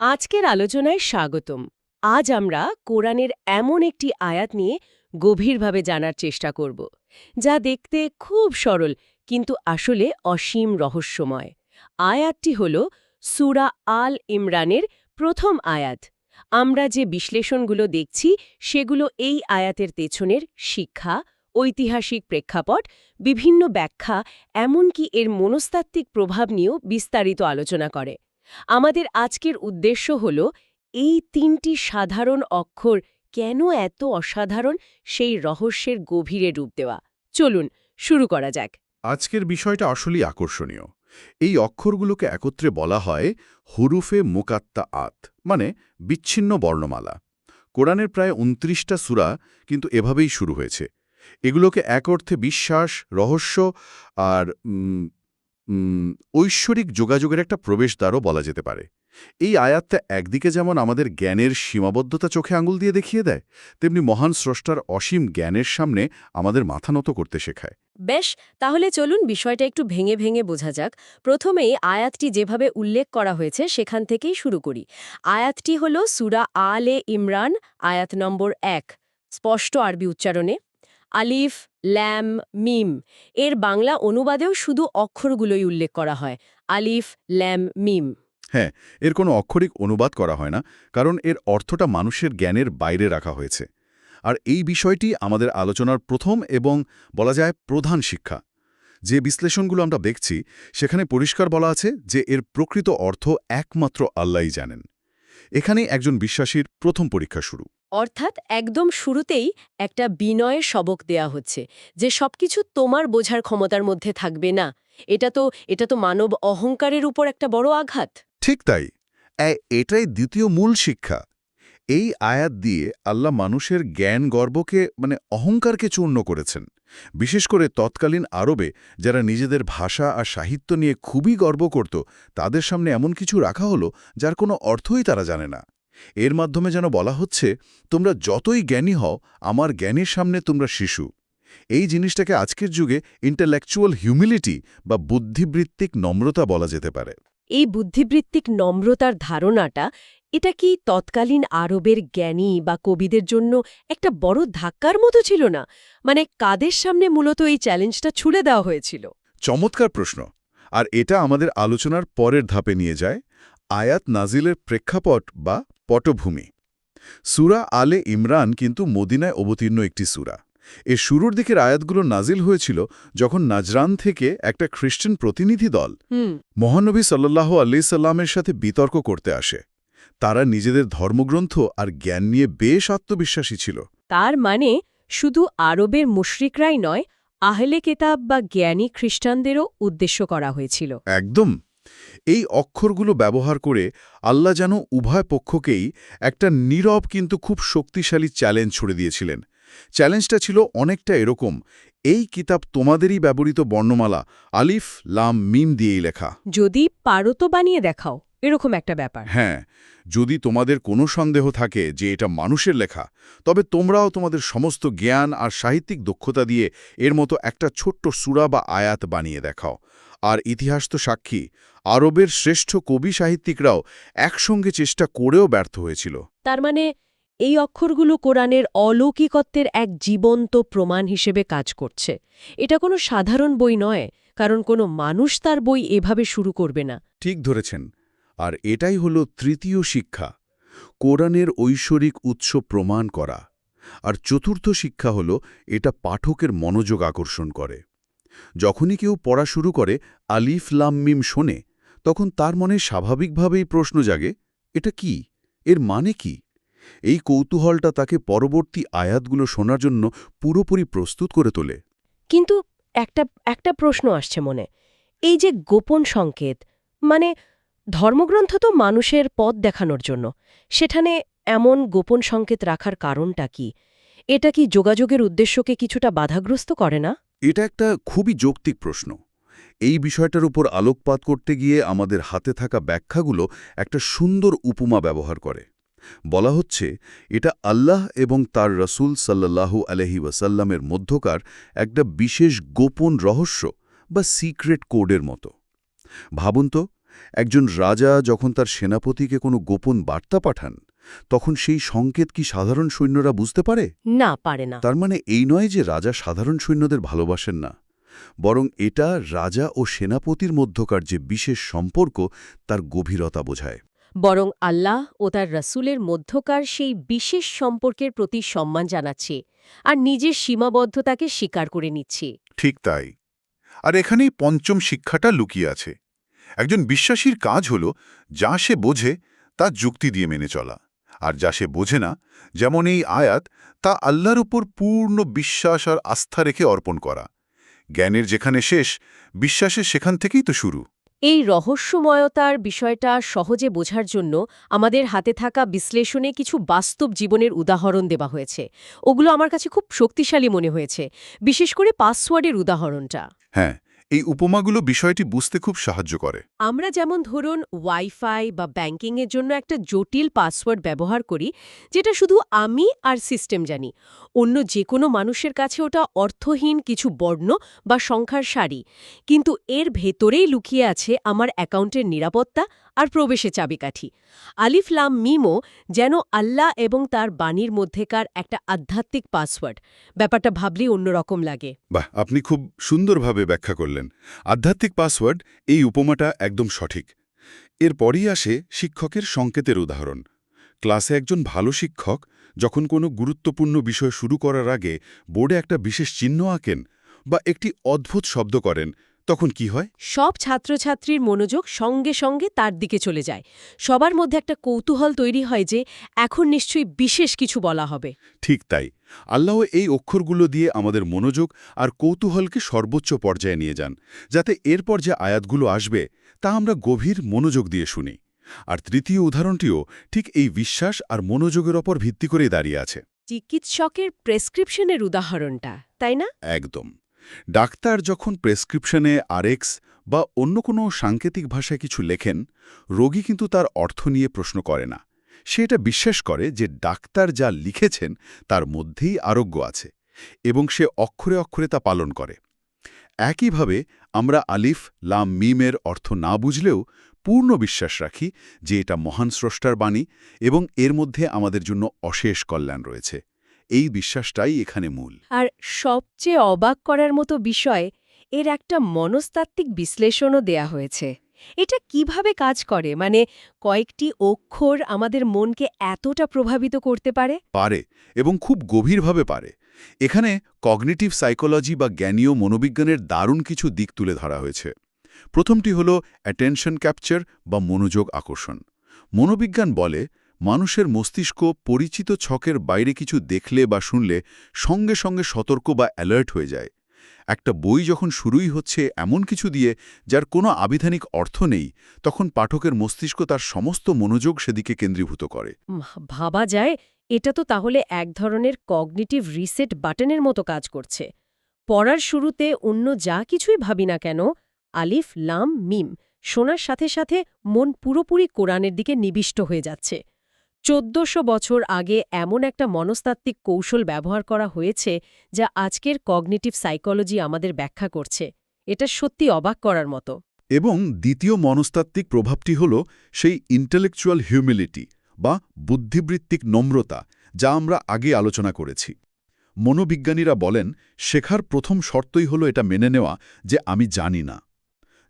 আজকের আলোচনায় স্বাগতম। আজ আমরা কোরআনের এমন একটি আয়াত নিয়ে গভীরভাবে জানার চেষ্টা করব, যা দেখতে খুব সরল কিন্তু আসলে অসীম রহস্যময়। আয়াতটি হল সূরা আল ইমরানের প্রথম আয়াত। আমরা যে বিশ্লেষণগুলো দেখছি সেগুলো এই আয়াতের পেছনের শিক্ষা, ঐতিহাসিক প্রেক্ষাপট, বিভিন্ন ব্যাখ্যা, এমনকি এর মনস্তাত্ত্বিক প্রভাব নিয়েও বিস্তারিত আলোচনা করে। আমাদের আজকের উদ্দেশ্য হল এই তিনটি সাধারণ অক্ষর কেন এত অসাধারণ সেই রহস্যের গভীরে ডুব দেওয়া। চলুন শুরু করা যাক। আজকের বিষয়টা আসলেই আকর্ষণীয়। এই অক্ষরগুলোকে একত্রে বলা হয় হুরুফে মুকাত্তাআত, মানে বিচ্ছিন্ন বর্ণমালা। কোরআনের প্রায় ২৯টা সূরা কিন্তু এভাবেই শুরু হয়েছে। এগুলোকে এক অর্থে বিশ্বাস, রহস্য আর ঐশ্বরিক যোগাযোগের একটা প্রবেশদ্বারও বলা যেতে পারে। এই আয়াতটা একদিকে যেমন আমাদের জ্ঞানের সীমাবদ্ধতা চোখে আঙুল দিয়ে দেখিয়ে দেয়, তেমনি মহান স্রষ্টার অসীম জ্ঞানের সামনে আমাদের মাথা নত করতে শেখায়। বেশ, তাহলে চলুন বিষয়টা একটু ভেঙে ভেঙে বোঝা যাক। প্রথমেই আয়াতটি যেভাবে উল্লেখ করা হয়েছে সেখান থেকেই শুরু করি। আয়াতটি হল সূরা আলে ইমরান, আয়াত নম্বর ১। স্পষ্ট আরবি উচ্চারণে আলিফ, ল্যাম, মিম। এর বাংলা অনুবাদেও শুধু অক্ষরগুলোই উল্লেখ করা হয়, আলিফ, ল্যাম, মিম। হ্যাঁ, এর কোনো অক্ষরিক অনুবাদ করা হয় না, কারণ এর অর্থটা মানুষের জ্ঞানের বাইরে রাখা হয়েছে। আর এই বিষয়টি আমাদের আলোচনার প্রথম এবং বলা যায় প্রধান শিক্ষা। যে বিশ্লেষণগুলো আমরা দেখছি সেখানে পরিষ্কার বলা আছে যে এর প্রকৃত অর্থ একমাত্র আল্লাহই জানেন। এখানেই একজন বিশ্বাসীর প্রথম পরীক্ষা শুরু। অর্থাৎ একদম শুরুতেই একটা বিনয়ের সবক দেয়া হচ্ছে যে সবকিছু তোমার বোঝার ক্ষমতার মধ্যে থাকবে না। এটা তো মানব অহংকারের উপর একটা বড় আঘাত। ঠিক তাই। এটাই দ্বিতীয় মূল শিক্ষা। এই আয়াত দিয়ে আল্লাহ মানুষের জ্ঞান গর্বকে অহংকারকে চূর্ণ করেছেন। বিশেষ করে তৎকালীন আরবে যারা নিজেদের ভাষা আর সাহিত্য নিয়ে খুবই গর্ব করত, তাদের সামনে এমন কিছু রাখা হলো যার কোনো অর্থই তারা জানে না। এর মাধ্যমে যেন বলা হচ্ছে, তোমরা যতই জ্ঞানী হও, আমার জ্ঞানের সামনে তোমরা শিশু। এই জিনিসটাকে আজকের যুগে ইন্টেলেকচুয়াল হিউমিলিটি বা বুদ্ধিবৃত্তিক নম্রতা বলা যেতে পারে। এই বুদ্ধিবৃত্তিক নম্রতার ধারণাটা, এটা কি তৎকালীন আরবের জ্ঞানী বা কবিদের জন্য একটা বড় ধাক্কার মতো ছিল না? মানে কাদের সামনে মূলত এই চ্যালেঞ্জটা ছুড়ে দেওয়া হয়েছিল? চমৎকার প্রশ্ন। আর এটা আমাদের আলোচনার পরের ধাপে নিয়ে যায়, আয়াত নাজিলের প্রেক্ষাপট বা পটভূমি। সূরা আলে ইমরান কিন্তু মদিনায় অবতীর্ণ একটি সূরা। এর শুরুর দিকের আয়াতগুলো নাজিল হয়েছিল যখন নাজরান থেকে একটা খ্রিস্টান প্রতিনিধি দল মহানবী সাল্লাল্লাহু আলাইহি সাল্লামের সাথে বিতর্ক করতে আসে। তারা নিজেদের ধর্মগ্রন্থ আর জ্ঞান নিয়ে বেশ আত্মবিশ্বাসী ছিল। তার মানে শুধু আরবের মুশরিকরাই নয়, আহলে কেতাব বা জ্ঞানী খ্রিস্টানদেরও উদ্দেশ্য করা হয়েছিল। একদম। এই অক্ষরগুলো ব্যবহার করে আল্লাহ যেন উভয় পক্ষকেই একটা নীরব কিন্তু খুব শক্তিশালী চ্যালেঞ্জ ছুড়ে দিয়েছিলেন। চ্যালেঞ্জটা ছিল অনেকটা এরকম, এই কিতাব তোমাদেরই ব্যবহৃত বর্ণমালা আলিফ, লাম, মিম দিয়েই লেখা। যদি পারো তো বানিয়ে দেখাও, এরকম একটা ব্যাপার। হ্যাঁ, যদি তোমাদের কোনো সন্দেহ থাকে যে এটা মানুষের লেখা, তবে তোমরাও তোমাদের সমস্ত জ্ঞান আর সাহিত্যিক দক্ষতা দিয়ে এর মতো একটা ছোট্ট সূরা বা আয়াত বানিয়ে দেখাও। আর ইতিহাস তো সাক্ষী, আরবের শ্রেষ্ঠ কবি সাহিত্যিকরাও একসঙ্গে চেষ্টা করেও ব্যর্থ হয়েছিল। তার মানে এই অক্ষরগুলো কোরআনের অলৌকিকত্বের এক জীবন্ত প্রমাণ হিসেবে কাজ করছে। এটা কোনো সাধারণ বই নয়, কারণ কোনো মানুষ তার বই এভাবে শুরু করবে না। ঠিক ধরেছেন। আর এটাই হলো তৃতীয় শিক্ষা, কোরআনের ঐশ্বরিক উৎস প্রমাণ করা। আর চতুর্থ শিক্ষা হলো এটা পাঠকের মনোযোগ আকর্ষণ করে। যখনই কেউ পড়া শুরু করে, আলিফ লাম মিম শোনে, তখন তার মনে স্বাভাবিকভাবেই প্রশ্ন জাগে, এটা কি, এর মানে কি? এই কৌতূহলটা তাকে পরবর্তী আয়াতগুলো শোনার জন্য পুরোপুরি প্রস্তুত করে তোলে। কিন্তু একটা একটা প্রশ্ন আসছে মনে। এই যে গোপন সংকেত, মানে ধর্মগ্রন্থ তো মানুষের পথ দেখানোর জন্য, সেখানে এমন গোপন সংকেত রাখার কারণটা কি? এটা কি যোগাযোগের উদ্দেশ্যকে কিছুটা বাধাগ্রস্ত করে না? এটা একটা খুবই যৌক্তিক প্রশ্ন। এই বিষয়টার উপর আলোকপাত করতে গিয়ে আমাদের হাতে থাকা ব্যাখ্যাগুলো একটা সুন্দর উপমা ব্যবহার করে। বলা হচ্ছে, এটা আল্লাহ এবং তার রসূল সাল্লাল্লাহু আলাইহি ওয়াসাল্লামের মধ্যকার একটা বিশেষ গোপন রহস্য বা সিক্রেট কোডের মতো। ভাবুন তো, একজন রাজা যখন তার সেনাপতিকে কোনো গোপন বার্তা পাঠান তখন সেই সংকেত কি সাধারণ সৈন্যরা বুঝতে পারে? না, পারে না। তার মানে এই নয় যে রাজা সাধারণ সৈন্যদের ভালোবাসেন না, বরং এটা রাজা ও সেনাপতির মধ্যকার যে বিশেষ সম্পর্ক তার গভীরতা বোঝায়। বরং আল্লাহ ও তার রাসূলের মধ্যকার সেই বিশেষ সম্পর্কের প্রতি সম্মান জানাচ্ছে আর নিজের সীমাবদ্ধতাকে স্বীকার করে নিচ্ছে। ঠিক তাই। আর এখানেই পঞ্চম শিক্ষাটা লুকিয়ে আছে। একজন বিশ্বাসীর কাজ হল যা সে বোঝে তা যুক্তি দিয়ে মেনে চলা, আর যা সে বোঝে না, যেমন এই আয়াত, তা আল্লাহর উপর পূর্ণ বিশ্বাস আর আস্থা রেখে অর্পণ করা। জ্ঞানের যেখানে শেষ, বিশ্বাসের সেখান থেকেই তো শুরু। এই রহস্যময়তার বিষয়টা সহজে বোঝার জন্য আমাদের হাতে থাকা বিশ্লেষণে কিছু বাস্তব জীবনের উদাহরণ দেওয়া হয়েছে। ওগুলো আমার কাছে খুব শক্তিশালী মনে হয়েছে, বিশেষ করে পাসওয়ার্ডের উদাহরণটা। হ্যাঁ, এই উপমাগুলো বিষয়টি বুঝতে খুব সাহায্য করে। আমরা যেমন ধরুন ওয়াইফাই বা ব্যাংকিংয়ের জন্য একটা জটিল পাসওয়ার্ড ব্যবহার করি, যেটা শুধু আমি আর সিস্টেম জানি। অন্য যে কোনো মানুষের কাছে ওটা অর্থহীন কিছু বর্ণ বা সংখ্যার সারি, কিন্তু এর ভেতরেই লুকিয়ে আছে আমার অ্যাকাউন্টের নিরাপত্তা আর প্রবেশের চাবিকাঠি। আলিফ লাম মিমও যেন আল্লাহ এবং তার বাণীর মধ্যেকার একটা আধ্যাত্মিক পাসওয়ার্ড। ব্যাপারটা ভাবলেই অন্যরকম লাগে। বাহ, আপনি খুব সুন্দরভাবে ব্যাখ্যা করলেন। আধ্যাত্মিক পাসওয়ার্ড, এই উপমাটা একদম সঠিক। এরপরই আসে শিক্ষকের সংকেতের উদাহরণ। ক্লাসে একজন ভালো শিক্ষক যখন কোনো গুরুত্বপূর্ণ বিষয় শুরু করার আগে বোর্ডে একটা বিশেষ চিহ্ন আঁকেন বা একটি অদ্ভুত শব্দ করেন, তখন কি হয়? সব ছাত্রছাত্রীর মনোযোগ সঙ্গে সঙ্গে তার দিকে চলে যায়। সবার মধ্যে একটা কৌতূহল তৈরি হয় যে এখন নিশ্চয়ই বিশেষ কিছু বলা হবে। ঠিক তাই, আল্লাহ এই অক্ষরগুলো দিয়ে আমাদের মনোযোগ আর কৌতূহলকে সর্বোচ্চ পর্যায়ে নিয়ে যান, যাতে এরপর যে আয়াতগুলো আসবে তা আমরা গভীর মনোযোগ দিয়ে শুনি। আর তৃতীয় উদাহরণটিও ঠিক এই বিশ্বাস আর মনোযোগের ওপর ভিত্তি করেই দাঁড়িয়ে আছে। চিকিৎসকের প্রেসক্রিপশনের উদাহরণটা, তাই না? একদম। ডাক্তার যখন প্রেসক্রিপশনে আরএক্স বা অন্য কোনো সাংকেতিক ভাষায় কিছু লেখেন, রোগী কিন্তু তার অর্থ নিয়ে প্রশ্ন করে না। সে এটা বিশ্বাস করে যে ডাক্তার যা লিখেছেন তার মধ্যেই আরোগ্য আছে, এবং সে অক্ষরে অক্ষরে তা পালন করে। একইভাবে আমরা আলিফ লাম মিমের অর্থ না বুঝলেও পূর্ণ বিশ্বাস রাখি যে এটা মহান স্রষ্টার বাণী এবং এর মধ্যে আমাদের জন্য অশেষ কল্যাণ রয়েছে। এই বিশ্বাসটাই এখানে মূল। আর সবচেয়ে অবাক করার মতো বিষয়, এর একটা মনস্তাত্ত্বিক বিশ্লেষণও দেয়া হয়েছে। এটা কিভাবে কাজ করে, মানে কয়েকটি অক্ষর আমাদের মনকে এতটা প্রভাবিত করতে পারে? পারে, এবং খুব গভীরভাবে পারে। এখানে কগনিটিভ সাইকোলজি বা জ্ঞানীয় মনোবিজ্ঞানের দারুণ কিছু দিক তুলে ধরা হয়েছে। প্রথমটি হল অ্যাটেনশন ক্যাপচার বা মনোযোগ আকর্ষণ। মনোবিজ্ঞান বলে মানুষের মস্তিষ্ক পরিচিত ছকের বাইরে কিছু দেখলে বা শুনলে সঙ্গে সঙ্গে সতর্ক বা অ্যালার্ট হয়ে যায়। একটা বই যখন শুরুই হচ্ছে এমন কিছু দিয়ে যার কোনো আবিধানিক অর্থ নেই, তখন পাঠকের মস্তিষ্ক তার সমস্ত মনোযোগ সেদিকে কেন্দ্রীভূত করে। ভাবা যায় এটা তো তাহলে এক ধরনের কগনিটিভ রিসেট বাটনের মতো কাজ করছে। পড়ার শুরুতে অন্য যা কিছুই ভাবি না কেন, আলিফ লাম মিম শোনার সাথে সাথে মন পুরোপুরি কোরআনের দিকে নিবিষ্ট হয়ে যাচ্ছে। ১৪০০ বছর আগে এমন একটা মনস্তাত্ত্বিক কৌশল ব্যবহার করা হয়েছে যা আজকের কগনিটিভ সাইকোলজি আমাদের ব্যাখ্যা করছে। এটা সত্যি অবাক করার মতো। এবং দ্বিতীয় মনস্তাত্ত্বিক প্রভাবটি হল সেই ইন্টেলেকচুয়াল হিউমিলিটি বা বুদ্ধিবৃত্তিক নম্রতা, যা আমরা আগে আলোচনা করেছি। মনোবিজ্ঞানীরা বলেন শেখার প্রথম শর্তই হল এটা মেনে নেওয়া যে আমি জানি না।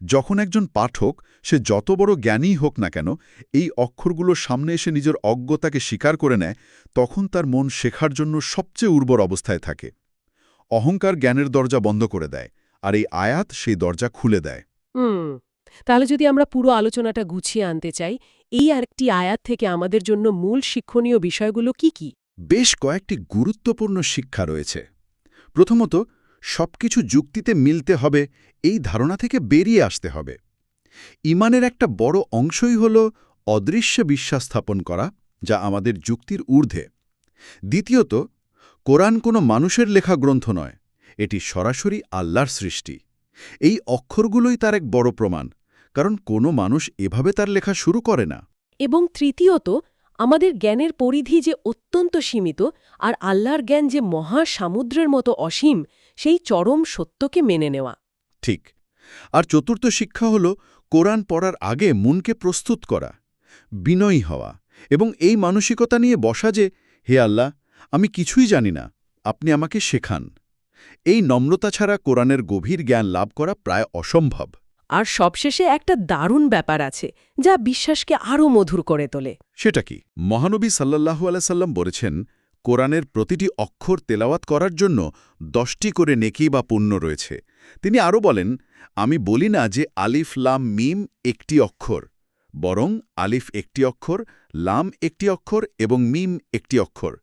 যখন একজন পাঠক, সে যত বড় জ্ঞানীই হোক না কেন, এই অক্ষরগুলোর সামনে এসে নিজের অজ্ঞতাকে স্বীকার করে নেয়, তখন তার মন শেখার জন্য সবচেয়ে উর্বর অবস্থায় থাকে। অহংকার জ্ঞানের দরজা বন্ধ করে দেয়, আর এই আয়াত সেই দরজা খুলে দেয়। তাহলে যদি আমরা পুরো আলোচনাটা গুছিয়ে আনতে চাই, এই আরেকটি আয়াত থেকে আমাদের জন্য মূল শিক্ষণীয় বিষয়গুলো কি কি? বেশ কয়েকটি গুরুত্বপূর্ণ শিক্ষা রয়েছে। প্রথমত, সবকিছু যুক্তিতে মিলতে হবে এই ধারণা থেকে বেরিয়ে আসতে হবে। ঈমানের একটা বড় অংশই হল অদৃশ্য বিশ্বাস স্থাপন করা, যা আমাদের যুক্তির ঊর্ধ্বে। দ্বিতীয়ত, কোরআন কোনো মানুষের লেখা গ্রন্থ নয়, এটি সরাসরি আল্লাহর সৃষ্টি। এই অক্ষরগুলোই তার এক বড় প্রমাণ, কারণ কোনো মানুষ এভাবে তার লেখা শুরু করে না। এবং তৃতীয়ত, আমাদের জ্ঞানের পরিধি যে অত্যন্ত সীমিত আর আল্লাহর জ্ঞান যে মহাসমুদ্রের মতো অসীম, সেই চরম সত্যকে মেনে নেওয়া। ঠিক। আর চতুর্থ শিক্ষা হল কোরআন পড়ার আগে মনকে প্রস্তুত করা, বিনয়ী হওয়া এবং এই মানসিকতা নিয়ে বসা যে, হে আল্লাহ, আমি কিছুই জানি না, আপনি আমাকে শেখান। এই নম্রতা ছাড়া কোরআনের গভীর জ্ঞান লাভ করা প্রায় অসম্ভব। আর সবশেষে একটা দারুণ ব্যাপার আছে যা বিশ্বাসকে আরও মধুর করে তোলে। সেটা কি? মহানবী সাল্লাল্লাহু আলাইহি সাল্লাম বলেছেন, কোরআনের প্রতিটি অক্ষর তেলাওয়াত করার জন্য 10টি করে নেকি বা পুণ্য রয়েছে। তিনি আরও বলেন, আমি বলি না যে আলিফ লাম মিম একটি অক্ষর, বরং আলিফ একটি অক্ষর, লাম একটি অক্ষর এবং মিম একটি অক্ষর।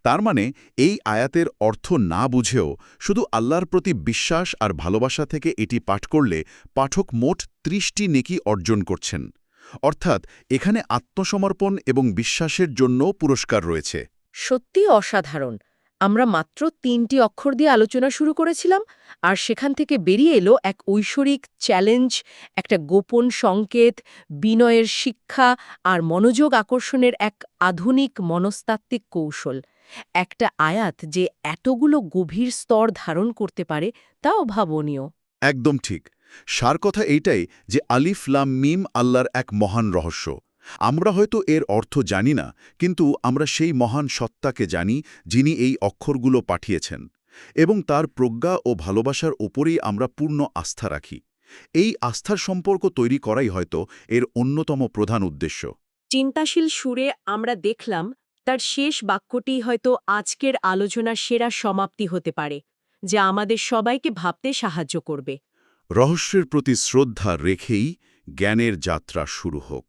তার মানে এই আয়াতের অর্থ না বুঝেও শুধু আল্লাহর প্রতি বিশ্বাস আর ভালোবাসা থেকে এটি পাঠ করলে পাঠক মোট 30টি নেকি অর্জন করছেন। অর্থাৎ এখানে আত্মসমর্পণ এবং বিশ্বাসের জন্যও পুরস্কার রয়েছে। সত্যি অসাধারণ। আমরা মাত্র 3টি অক্ষর দিয়ে আলোচনা শুরু করেছিলাম, আর সেখান থেকে বেরিয়ে এলো এক ঐশ্বরিক চ্যালেঞ্জ, একটা গোপন সংকেত, বিনয়ের শিক্ষা আর মনোযোগ আকর্ষণের এক আধুনিক মনস্তাত্ত্বিক কৌশল। একটা আয়াত যে এতগুলো গভীর স্তর ধারণ করতে পারে তা অভাবনীয়। একদম ঠিক। সার কথা এইটাই যে আলিফ লাম মিম আল্লাহর এক মহান রহস্য। আমরা হয়তো এর অর্থ জানি না, কিন্তু আমরা সেই মহান সত্তাকে জানি যিনি এই অক্ষরগুলো পাঠিয়েছেন, এবং তার প্রজ্ঞা ও ভালোবাসার ওপরেই আমরা পূর্ণ আস্থা রাখি। এই আস্থার সম্পর্ক তৈরি করাই হয়তো এর অন্যতম প্রধান উদ্দেশ্য। চিন্তাশীল সুরে আমরা দেখলাম তার শেষ বাক্যটি হয়তো আজকের আলোচনার সেরা সমাপ্তি হতে পারে, যা আমাদের সবাইকে ভাবতে সাহায্য করবে। রহস্যের প্রতি শ্রদ্ধা রেখেই জ্ঞানের যাত্রা শুরু হোক।